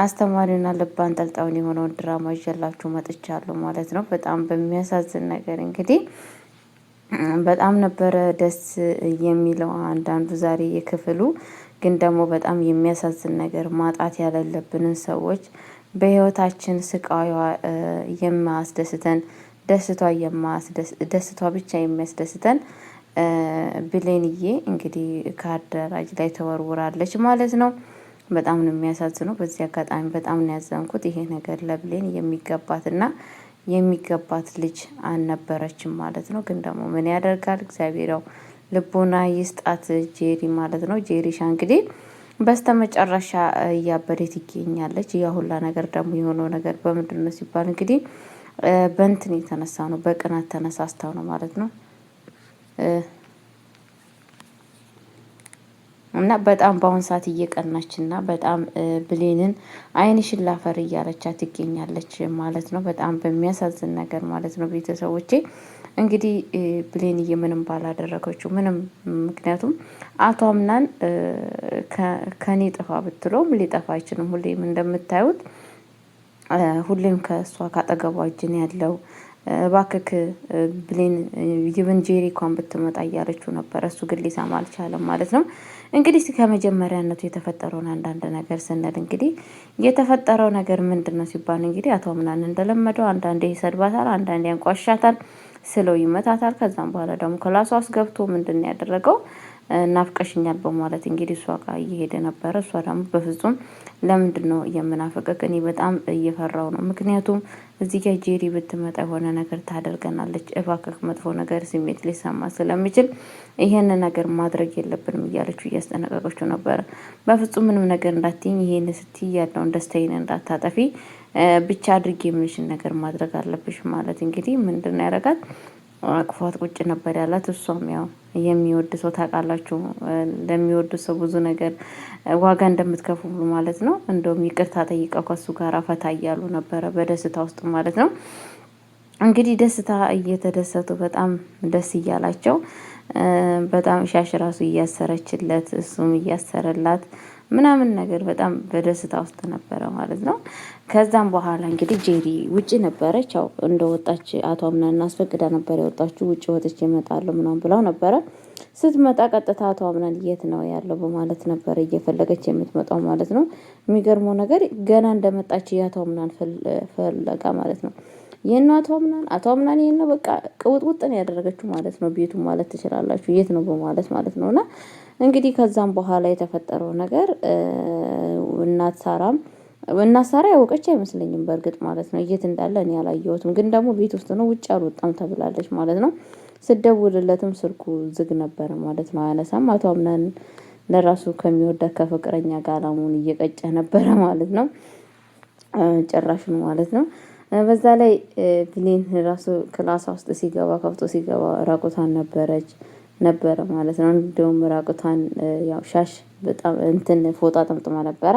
አስተማሪውና ልብ አንጠልጣዩን የሆነውን ድራማ ይዤላችሁ መጥቻለሁ ማለት ነው። በጣም በሚያሳዝን ነገር እንግዲህ በጣም ነበረ ደስ የሚለው አንዳንዱ ዛሬ የክፍሉ ግን ደግሞ በጣም የሚያሳዝን ነገር ማጣት ያለለብንን ሰዎች በህይወታችን ስቃዩዋ የማያስደስተን ደስቷ ብቻ የሚያስደስተን ብሌንዬ እንግዲህ ከአደራጅ ላይ ተወርውራለች ማለት ነው። በጣም ነው የሚያሳዝነው። በዚህ አጋጣሚ በጣም ነው ያዘንኩት። ይሄ ነገር ለብሌን የሚገባትና የሚገባት ልጅ አልነበረችም ማለት ነው። ግን ደግሞ ምን ያደርጋል እግዚአብሔር ያው ልቦና ይስጣት ጄሪ ማለት ነው። ጄሪሻ እንግዲህ በስተመጨረሻ እያበደች ትገኛለች። ያ ሁላ ነገር ደግሞ የሆነው ነገር በምንድን ነው ሲባል እንግዲህ በእንትን የተነሳ ነው፣ በቅናት ተነሳስተው ነው ማለት ነው። እና በጣም በአሁን ሰዓት እየቀናችና በጣም ብሌንን ዓይንሽን ላፈር እያለቻት ትገኛለች ማለት ነው። በጣም በሚያሳዝን ነገር ማለት ነው። ቤተሰቦቼ እንግዲህ ብሌንዬ ምንም ባላደረገችው ምንም፣ ምክንያቱም አቶ አምናን ከኔ ጥፋ ብትለውም ሊጠፋ አይችልም። ሁሌም እንደምታዩት ሁሌም ከእሷ ካጠገቧ እጅን ያለው እባክክ ብሌን ይብን ጄሪ እንኳን ብትመጣ እያለችው ነበር። እሱ ግን ሊሰማ አልቻለም ማለት ነው። እንግዲህ ከመጀመሪያነቱ የተፈጠረውን አንዳንድ ነገር ስንል እንግዲህ የተፈጠረው ነገር ምንድን ነው ሲባል እንግዲህ አቶ ምናን እንደለመደው አንዳንዴ ይሰድባታል፣ አንዳንዴ ያንቋሻታል፣ ስለው ይመታታል። ከዛም በኋላ ደግሞ ክላሷ ውስጥ ገብቶ ምንድን ነው ያደረገው ናፍቀሽኛል በማለት እንግዲህ እሷ ጋር እየሄደ ነበረ። እሷ ደግሞ በፍጹም ለምንድን ነው የምናፈቅቅ? እኔ በጣም እየፈራው ነው። ምክንያቱም እዚህ ጋር ጄሪ ብትመጣ የሆነ ነገር ታደርገናለች። እባክህ መጥፎ ነገር ስሜት ሊሰማ ስለሚችል ይሄን ነገር ማድረግ የለብንም እያለችው እያስጠነቀቀችው ነበረ። በፍጹም ምንም ነገር እንዳትይኝ፣ ይሄን ስትይ ያለውን ደስታዬን እንዳታጠፊ ብቻ አድርጌ የምልሽን ነገር ማድረግ አለብሽ ማለት እንግዲህ ምንድን ነው ያደረጋት? አቅፏት ቁጭ ነበር ያላት። እሷም ያው የሚወድ ሰው ታውቃላችሁ፣ ለሚወዱ ሰው ብዙ ነገር ዋጋ እንደምትከፍሉ ማለት ነው። እንደውም ይቅርታ ጠይቀው ከሱ ጋር ፈታ እያሉ ነበረ በደስታ ውስጥ ማለት ነው። እንግዲህ ደስታ እየተደሰቱ በጣም ደስ እያላቸው በጣም ሻሽ ራሱ እያሰረችለት እሱም እያሰረላት ምናምን ነገር በጣም በደስታ ውስጥ ነበረ ማለት ነው። ከዛም በኋላ እንግዲህ ጄሪ ውጪ ነበረች። ያው እንደወጣች አቶ አምናን እናስፈቅዳ ነበር የወጣችሁ፣ ውጪ ወጥቼ እመጣለሁ ምናምን ብለው ነበረ። ስትመጣ ቀጥታ አቶ አምናን የት ነው ያለው በማለት ነበረ እየፈለገች የምትመጣው ማለት ነው። የሚገርመው ነገር ገና እንደመጣች የአቶ አምናን ፈለጋ ማለት ነው። ይህን አቶ አምናን ይህን ነው በቃ ቅውጥውጥ ነው ያደረገችው ማለት ነው። ቤቱ ማለት ትችላላችሁ የት ነው በማለት ማለት ነው። እና እንግዲህ ከዛም በኋላ የተፈጠረው ነገር እናት ሳራ ያወቀች አይመስለኝም በእርግጥ ማለት ነው። የት እንዳለ እኔ አላየሁትም፣ ግን ደግሞ ቤት ውስጥ ነው ውጭ አልወጣም ተብላለች ማለት ነው። ስደውልለትም ስልኩ ዝግ ነበረ ማለት ነው፣ አያነሳም። አቶ አምናን ለራሱ ከሚወዳት ከፍቅረኛ ጋር አላሙን እየቀጨ ነበረ ማለት ነው፣ ጭራሹን ማለት ነው። በዛ ላይ ብሌን ራሱ ክላሷ ውስጥ ሲገባ ከፍቶ ሲገባ ራቁቷን ነበረ ማለት ነው። እንደውም ራቁቷን ያው ሻሽ በጣም እንትን ፎጣ ጠምጥማ ነበረ።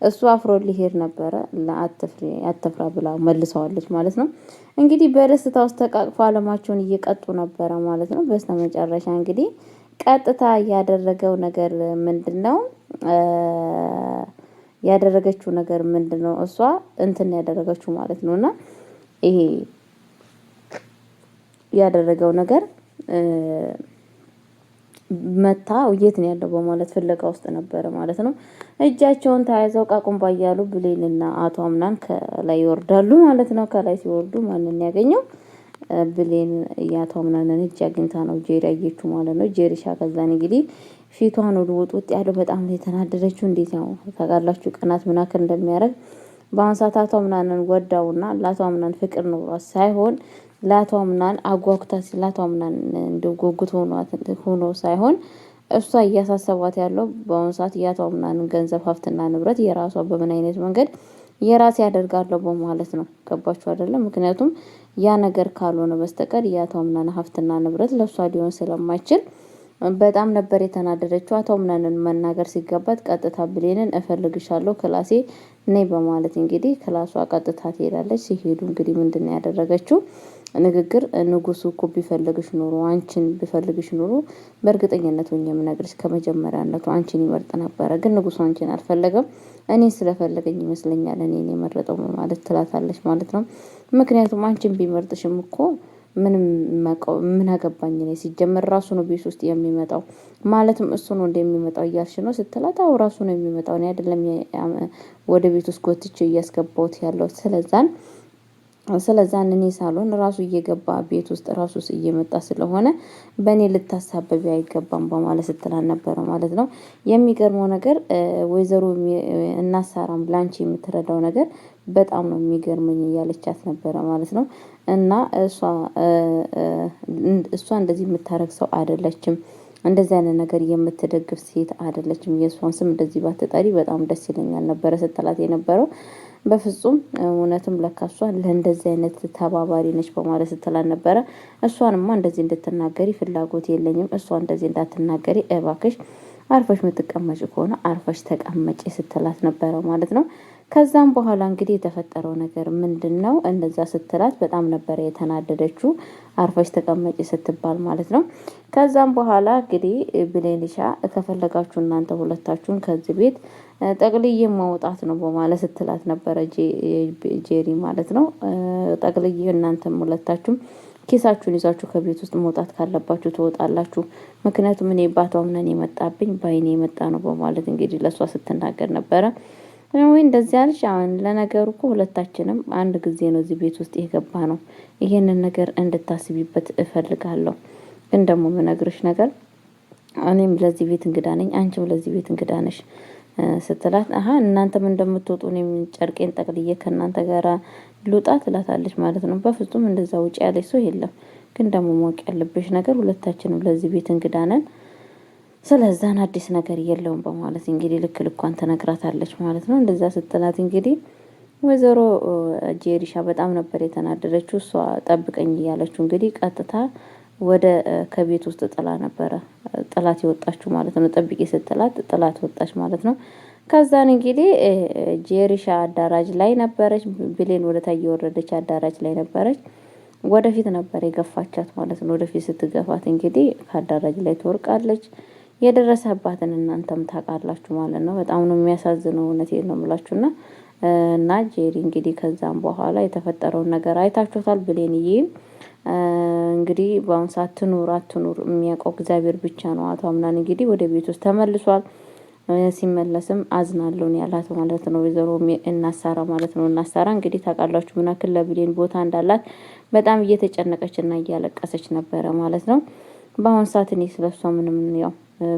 እሱ አፍሮ ሊሄድ ነበረ። አትፍራ ብላ መልሰዋለች ማለት ነው። እንግዲህ በደስታ ውስጥ ተቃቅፎ አለማቸውን እየቀጡ ነበረ ማለት ነው። በስተመጨረሻ እንግዲህ ቀጥታ ያደረገው ነገር ምንድነው? ያደረገችው ነገር ምንድነው? እሷ እንትን ያደረገችው ማለት ነውና ይሄ ያደረገው ነገር መታ የት ነው ያለው በማለት ፍለጋ ውስጥ ነበረ ማለት ነው። እጃቸውን ተያይዘው ቃቁምባ እያሉ ብሌንና አቶ አምናን ከላይ ይወርዳሉ ማለት ነው። ከላይ ሲወርዱ ማንን ያገኘው? ብሌን የአቶ አምናንን እጅ አግኝታ ነው ጄሪ አየችው ማለት ነው። ጄሪሻ ከዛን እንግዲህ ፊቷን ወደ ውጥ ያለው በጣም ነው የተናደደችው። እንዴት ነው ታውቃላችሁ ቅናት ምን ያክል እንደሚያደርግ። በአሁን ሰዓት አቶ አምናንን ወዳውና ለአቶ አምናን ፍቅር ነው ሳይሆን ለአቶ አምናን አጓጉታ ለአቶ አምናን እንደው ጉጉት ሆኖ ሳይሆን እሷ እያሳሰባት ያለው በአሁን ሰዓት የአቶ አምናንን ገንዘብ ሀብትና ንብረት የራሷ በምን አይነት መንገድ የራሴ ያደርጋለሁ በማለት ነው። ገባችሁ አይደለም? ምክንያቱም ያ ነገር ካልሆነ በስተቀር የአቶ አምናን ሀብትና ንብረት ለሷ ሊሆን ስለማይችል በጣም ነበር የተናደደችው። አቶ ምናንን መናገር ሲገባት ቀጥታ ብሌንን እፈልግሻለሁ ክላሴ ነይ በማለት እንግዲህ ክላሷ ቀጥታ ትሄዳለች። ሲሄዱ እንግዲህ ምንድነው ያደረገችው ንግግር ንጉሱ እኮ ቢፈልግሽ ኑሮ አንቺን ቢፈልግሽ ኑሮ በእርግጠኝነት ሆኜ የምነግርሽ ከመጀመሪያነቱ አንቺን ይመርጥ ነበረ። ግን ንጉሱ አንቺን አልፈለገም። እኔን ስለፈለገኝ ይመስለኛል እኔን የመረጠው ማለት ትላታለች ማለት ነው። ምክንያቱም አንቺን ቢመርጥሽም እኮ ምን አገባኝ እኔ ሲጀመር ራሱ ነው ቤት ውስጥ የሚመጣው ማለትም እሱ ነው እንደሚመጣው እያልሽ ነው ስትላት፣ አዎ ራሱ ነው የሚመጣው እኔ አይደለም ወደ ቤት ውስጥ ጎትቼ እያስገባሁት ያለው ስለዛን እኔ ሳሎን ራሱ እየገባ ቤት ውስጥ ራሱ እየመጣ ስለሆነ በእኔ ልታሳበቢ አይገባም በማለት ስትላል ነበረ ማለት ነው። የሚገርመው ነገር ወይዘሮ እናሳራም ላንቺ የምትረዳው ነገር በጣም ነው የሚገርመኝ እያለቻት ነበረ ማለት ነው። እና እሷ እንደዚህ የምታረግ ሰው አይደለችም። እንደዚህ አይነት ነገር የምትደግፍ ሴት አይደለችም። የእሷን ስም እንደዚህ ባትጠሪ በጣም ደስ ይለኛል ነበረ ስትላት የነበረው። በፍጹም እውነትም ለካ እሷ ለእንደዚህ አይነት ተባባሪ ነች በማለት ስትላት ነበረ። እሷንማ እንደዚህ እንድትናገሪ ፍላጎት የለኝም። እሷ እንደዚህ እንዳትናገሪ እባክሽ አርፈሽ የምትቀመጭ ከሆነ አርፈሽ ተቀመጪ ስትላት ነበረ ማለት ነው። ከዛም በኋላ እንግዲህ የተፈጠረው ነገር ምንድነው? እንደዛ ስትላት በጣም ነበረ የተናደደችው አርፈሽ ተቀመጪ ስትባል ማለት ነው። ከዛም በኋላ እንግዲህ ብሌንሻ ከፈለጋችሁ እናንተ ሁለታችሁን ከዚህ ቤት ጠቅልዬ ማውጣት ነው በማለት ስትላት ነበረ ጄሪ ማለት ነው። ጠቅልዬ እናንተም ሁለታችሁም ኪሳችሁን ይዛችሁ ከቤት ውስጥ መውጣት ካለባችሁ ትወጣላችሁ። ምክንያቱም እኔ ባቷም ነን የመጣብኝ በአይኔ የመጣ ነው በማለት እንግዲህ ለእሷ ስትናገር ነበረ። ወይ እንደዚህ አልሽ? አሁን ለነገሩ እኮ ሁለታችንም አንድ ጊዜ ነው እዚህ ቤት ውስጥ የገባ ነው። ይሄንን ነገር እንድታስቢበት እፈልጋለሁ። ግን ደግሞ የምነግርሽ ነገር እኔም ለዚህ ቤት እንግዳ ነኝ፣ አንቺም ለዚህ ቤት እንግዳ ነሽ ስትላት፣ እናንተም እንደምትወጡ እኔም ጨርቄን ጠቅልዬ ከእናንተ ጋራ ልውጣ ትላታለች ማለት ነው። በፍጹም እንደዛ ውጪ ያለች ሰው የለም። ግን ደግሞ ማወቅ ያለብሽ ነገር ሁለታችንም ለዚህ ቤት እንግዳ ነን። ስለዛን አዲስ ነገር የለውም በማለት እንግዲህ ልክ ልኳን ተነግራታለች ማለት ነው። እንደዛ ስትላት እንግዲህ ወይዘሮ ጄሪሻ በጣም ነበር የተናደደችው። እሷ ጠብቀኝ እያለችው እንግዲህ ቀጥታ ወደ ከቤት ውስጥ ጥላት የወጣችው ማለት ነው። ጠብቂ ስትላት ጥላት ወጣች ማለት ነው። ከዛን እንግዲህ ጄሪሻ አዳራጅ ላይ ነበረች። ብሌን ወደ ታች የወረደች አዳራጅ ላይ ነበረች። ወደፊት ነበር የገፋቻት ማለት ነው። ወደፊት ስትገፋት እንግዲህ ከአዳራጅ ላይ ትወርቃለች። የደረሰባትን እናንተም ታውቃላችሁ ማለት ነው። በጣም ነው የሚያሳዝነው። እውነቴን ነው የምላችሁና እና ጄሪ እንግዲህ ከዛም በኋላ የተፈጠረውን ነገር አይታችሁታል። ብሌንዬ እንግዲህ በአሁን ሰዓት ትኑር አትኑር የሚያውቀው እግዚአብሔር ብቻ ነው። አቶ አምናን እንግዲህ ወደ ቤት ውስጥ ተመልሷል። ሲመለስም አዝናለሁ ያላት ማለት ነው። ወይዘሮ እናሳራ ማለት ነው። እናሳራ እንግዲህ ታውቃላችሁ ምን ያክል ለብሌን ቦታ እንዳላት በጣም እየተጨነቀችና እያለቀሰች ነበረ ማለት ነው። በአሁን ሰዓት እኔ ስለሷ ምንም ያው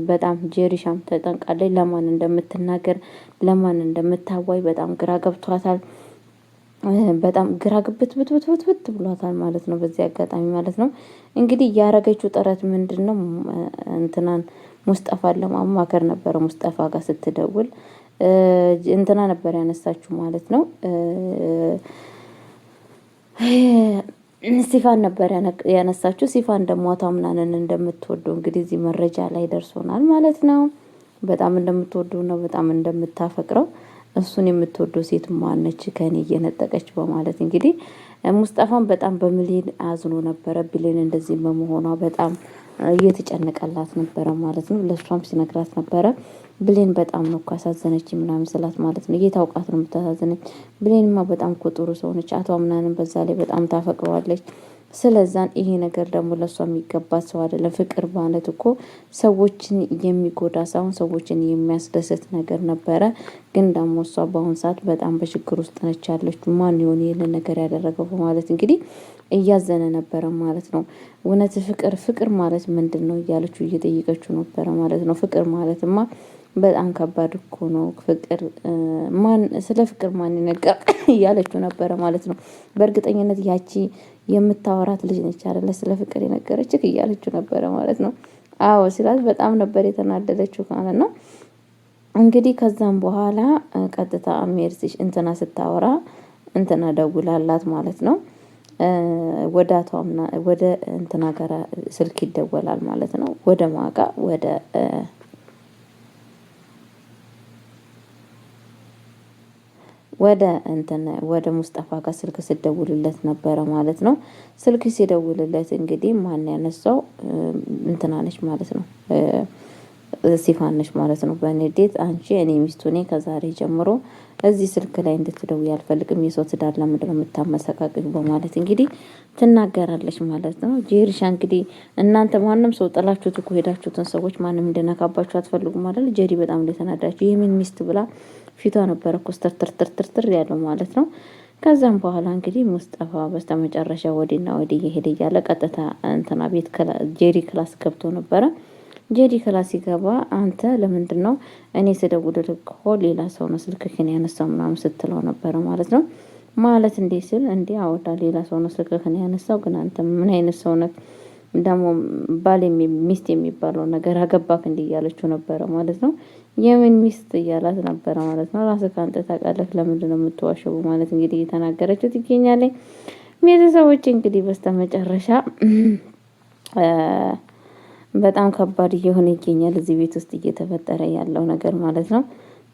በጣም ጄሪሻም ተጠንቃለች። ለማን እንደምትናገር ለማን እንደምታዋይ በጣም ግራ ገብቷታል። በጣም ግራ ግብት ብት ብሏታል ማለት ነው። በዚህ አጋጣሚ ማለት ነው እንግዲህ ያረገችው ጥረት ምንድነው? እንትናን ሙስጠፋን ለማማከር ነበረ። ሙስጠፋ ጋር ስትደውል እንትና ነበር ያነሳችው ማለት ነው። ሲፋን ነበር ያነሳችው። ሲፋን ደግሞ አቶ አምናንን እንደምትወደው እንግዲህ እዚህ መረጃ ላይ ደርሶናል ማለት ነው። በጣም እንደምትወደው ነው፣ በጣም እንደምታፈቅረው። እሱን የምትወደው ሴት ማነች ከኔ እየነጠቀች በማለት እንግዲህ ሙስጠፋን በጣም በሚሊዮን አዝኖ ነበረ። ብሌን እንደዚህ በመሆኗ በጣም እየተጨነቀላት ነበረ ማለት ነው። ለሷም ሲነግራት ነበረ። ብሌን በጣም ነው እኮ አሳዘነች ምናምን ስላት ማለት ነው። እየታውቃት ነው የምታሳዝነች። ብሌንማ በጣም እኮ ጥሩ ሰው ነች። አቶ አምናንን በዛ ላይ በጣም ታፈቅረዋለች። ስለዛን ይሄ ነገር ደግሞ ለሷ የሚገባት ሰው አይደለም። ፍቅር ማለት እኮ ሰዎችን የሚጎዳ ሳይሆን ሰዎችን የሚያስደስት ነገር ነበረ። ግን ደግሞ እሷ በአሁን ሰዓት በጣም በችግር ውስጥ ነች ያለችው። ማን ይሆን ይሄንን ነገር ያደረገው በማለት እንግዲህ እያዘነ ነበረ ማለት ነው። እውነት ፍቅር ማለት ምንድን ነው እያለችው እየጠየቀችው ነበረ ማለት ነው። ፍቅር ማለትማ በጣም ከባድ እኮ ነው። ስለ ፍቅር ማን ይነገር እያለችው ነበረ ማለት ነው። በእርግጠኝነት ያቺ የምታወራት ልጅ ነች አይደለ ስለ ፍቅር የነገረችህ እያለችው ነበረ ማለት ነው። አዎ ስላት በጣም ነበር የተናደደችው ማለት ነው። እንግዲህ ከዛም በኋላ ቀጥታ ሜርሲሽ እንትና ስታወራ እንትና ደውላላት ማለት ነው። ወደ አቷምና ወደ እንትና ጋር ስልክ ይደወላል ማለት ነው። ወደ ማጋ ወደ ሙስጠፋ ጋር ስልክ ሲደውልለት ነበረ ማለት ነው። ስልክ ሲደውልለት እንግዲህ ማን ያነሳው እንትና ነች ማለት ነው። ሲፋን ነች ማለት ነው። በንዴት አንቺ እኔ ሚስቱ ነኝ ከዛሬ ጀምሮ እዚህ ስልክ ላይ እንድትደውይ አልፈልግም፣ የሰው ትዳር ለምንድን ነው የምታመሰቃቅኝ በማለት እንግዲህ ትናገራለች ማለት ነው። ጄሪሻ እንግዲህ እናንተ ማንም ሰው ጥላችሁት እኮ ሄዳችሁትን ሰዎች ማንም እንድነካባችሁ አትፈልጉም አይደል? ጄሪ በጣም እንደተናዳችሁ የምን ሚስት ብላ ፊቷ ነበረ ኮስተርትርትርትር ያለው ማለት ነው። ከዛም በኋላ እንግዲህ ሙስጠፋ በስተመጨረሻ ወዲና ወዲ እየሄደ እያለ ቀጥታ እንትና ቤት ጄሪ ክላስ ገብቶ ነበረ። ጄሪ ክላስ ሲገባ አንተ ለምንድን ነው እኔ ስደውልልህ እኮ ሌላ ሰው ነው ስልክህን ያነሳው ምናምን ስትለው ነበረ ማለት ነው። ማለት እንዴ ስል እንዴ አወዳ ሌላ ሰው ነው ስልክህን ያነሳው፣ ግን አንተ ምን አይነት ሰው ነህ ደግሞ ባል ሚስት የሚባለው ነገር አገባክ እንዲህ እያለችው ነበረ ማለት ነው። የምን ሚስት እያላት ነበረ ማለት ነው። ራስህ ከአንተ ታውቃለህ ለምንድን ነው የምትዋሸው ማለት እንግዲህ እየተናገረችው ትገኛለች። ቤተሰቦች እንግዲህ በስተመጨረሻ በጣም ከባድ እየሆነ ይገኛል እዚህ ቤት ውስጥ እየተፈጠረ ያለው ነገር ማለት ነው።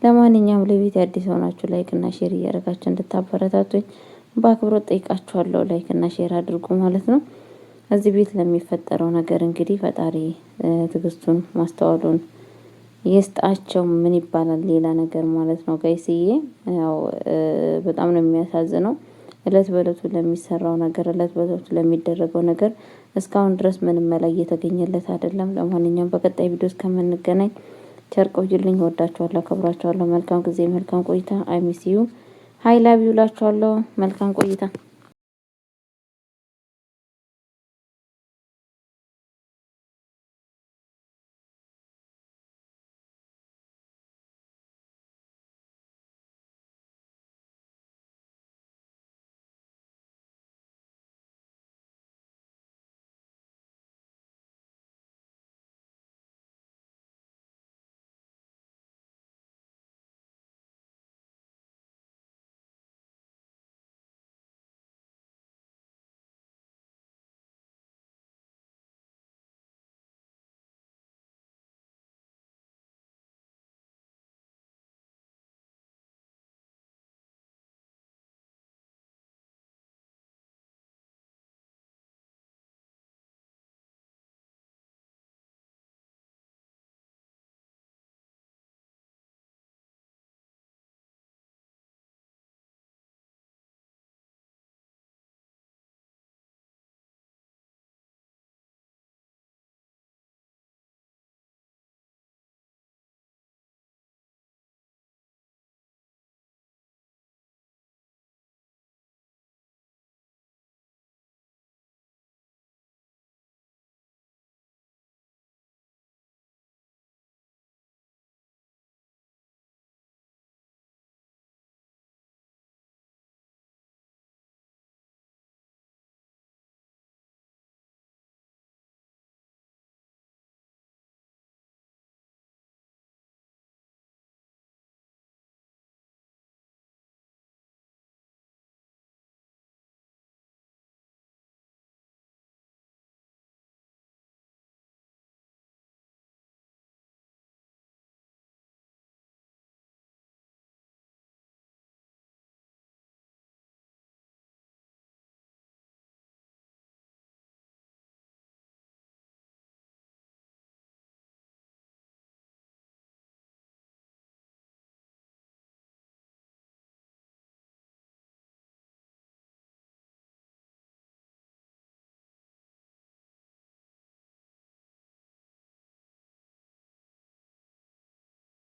ለማንኛውም ለቤት አዲስ ሆናችሁ ላይክ እና ሼር እያደረጋችሁ እንድታበረታቱኝ በአክብሮት ጠይቃችኋለሁ። ላይክ እና ሼር አድርጉ ማለት ነው። እዚህ ቤት ለሚፈጠረው ነገር እንግዲህ ፈጣሪ ትዕግስቱን ማስተዋሉን ይስጣቸው። ምን ይባላል ሌላ ነገር ማለት ነው። ጋይስዬ ያው በጣም ነው የሚያሳዝነው። እለት በእለቱ ለሚሰራው ነገር እለት በእለቱ ለሚደረገው ነገር እስካሁን ድረስ ምንም መላ እየተገኘለት አይደለም። ለማንኛውም በቀጣይ ቪዲዮ እስከምንገናኝ ቸር ቆዩልኝ። ወዳችኋለሁ፣ አከብራችኋለሁ። መልካም ጊዜ፣ መልካም ቆይታ። አይ ሚስ ዩ ሃይ ላቭ ዩ ላችኋለሁ። መልካም ቆይታ